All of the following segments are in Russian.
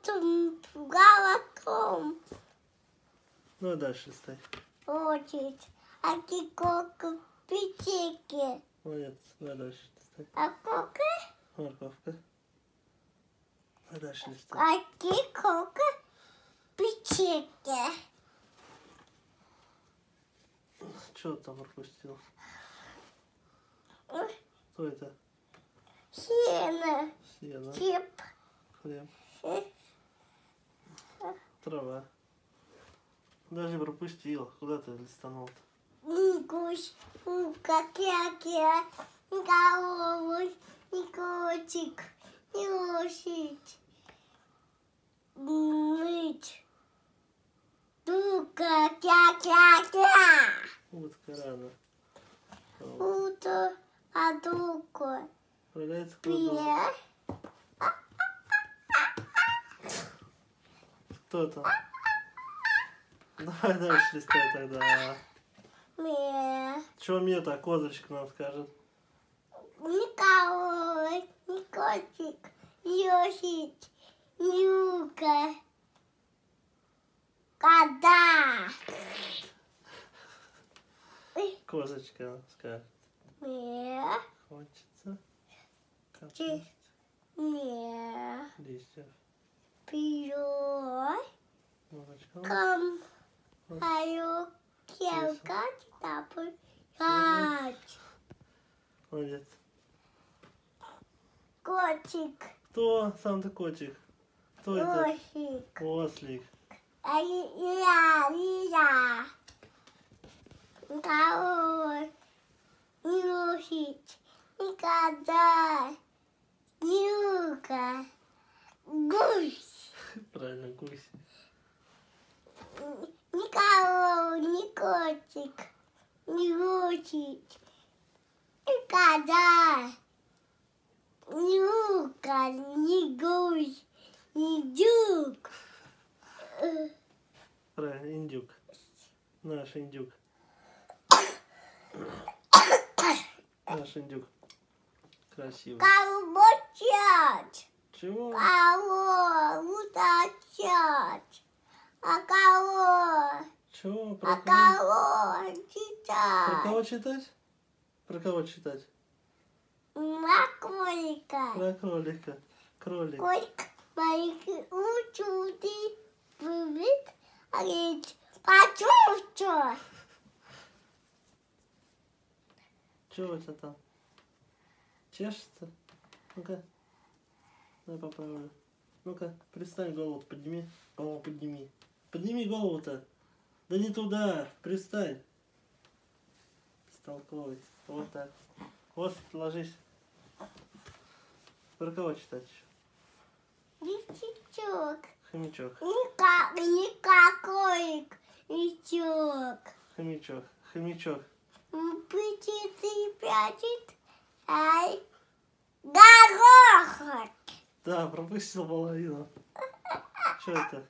тут голоком. Ну, дальше листай. Очень. А кикока печеньки. Молодец. Давай дальше листай. А кока? Морковка. А дальше листай. А кикока печеньки. Что там пропустил? Что это? Сено. Сено. Хлеб. Хлеб. Трава. Даже пропустил. Куда ты листанул-то? Гусь, кя-кя, головой, котик, лошадь, мыть, дука, кя-кя-кя. Утка рано. Уто, а дука, Отправляется к пе, роддому. Кто там? Давай дальше листай тогда. ме, Чего мне-то, козочек нам скажет? никого, ни котик, лошадь, юка, кода. Козочка скажет. Ме, Хочется. Чи- Капустик. ме, Листьев. пиво, Молочко. кам, аю, келка, тапы, кать, Молодец. котик, Кто сам ты котик? Кто это? лошик, Ослик. ля, кого, лошадь, никогда, юка, гусь. Правильно, гусь. Никого, ни котик, ни лошадь, никогда, ни лука, ни гусь, ни дюк. Правильно, индюк. Наш индюк. Наш индюк. Красивый. Кого бочать, Чего? кого уточать, а кого, Чего? а Про кого? кого Про читать. кого читать? Про кого читать? Маколика. Про кролика. Кролик. Колька моих учуди привет, а ведь почувствовал. Чего у тебя там? Чешется? Ну-ка. Давай попробуем. Ну-ка, пристань, голову подними. Голову подними. Подними голову-то. Да не туда. Пристань. Столковый. Вот так. Вот, ложись. Про кого читать еще? Лисичок. Хомячок. Никакой лисичок. Хомячок. Хомячок. Птицы прячет, ай, горох. Да, пропустил половину. Что это?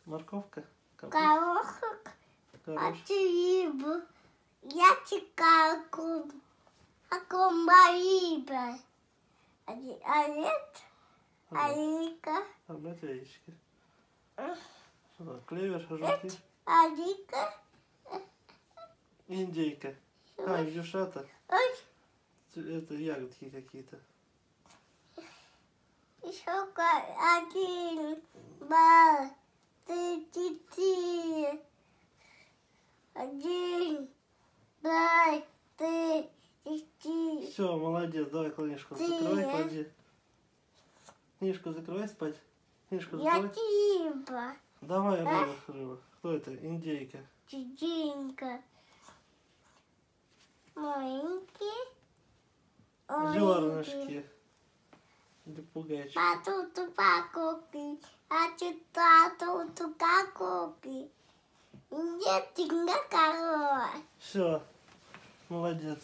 Морковка? Капуста? Горох, Горошек. отшиб. Я чекалку, а комбариба. А нет, алика, Омлет яички. Что, клевер, жуки? алика. Индейка. А, индюшата. Ой, Это ягодки какие-то. еще один, два, три, четыре. Один, два, три, четыре. Все, молодец. Давай книжку закрывай, клади. Книжку закрывай, спать. Книжку Я закрывай. типа, Давай, рыба, рыба. Кто это? Индейка. чудинка. Маленький. Зернышки. Для попугайчик. Патуту пакоки, а читатуту какоки. Нет, ты на корова. Все, молодец.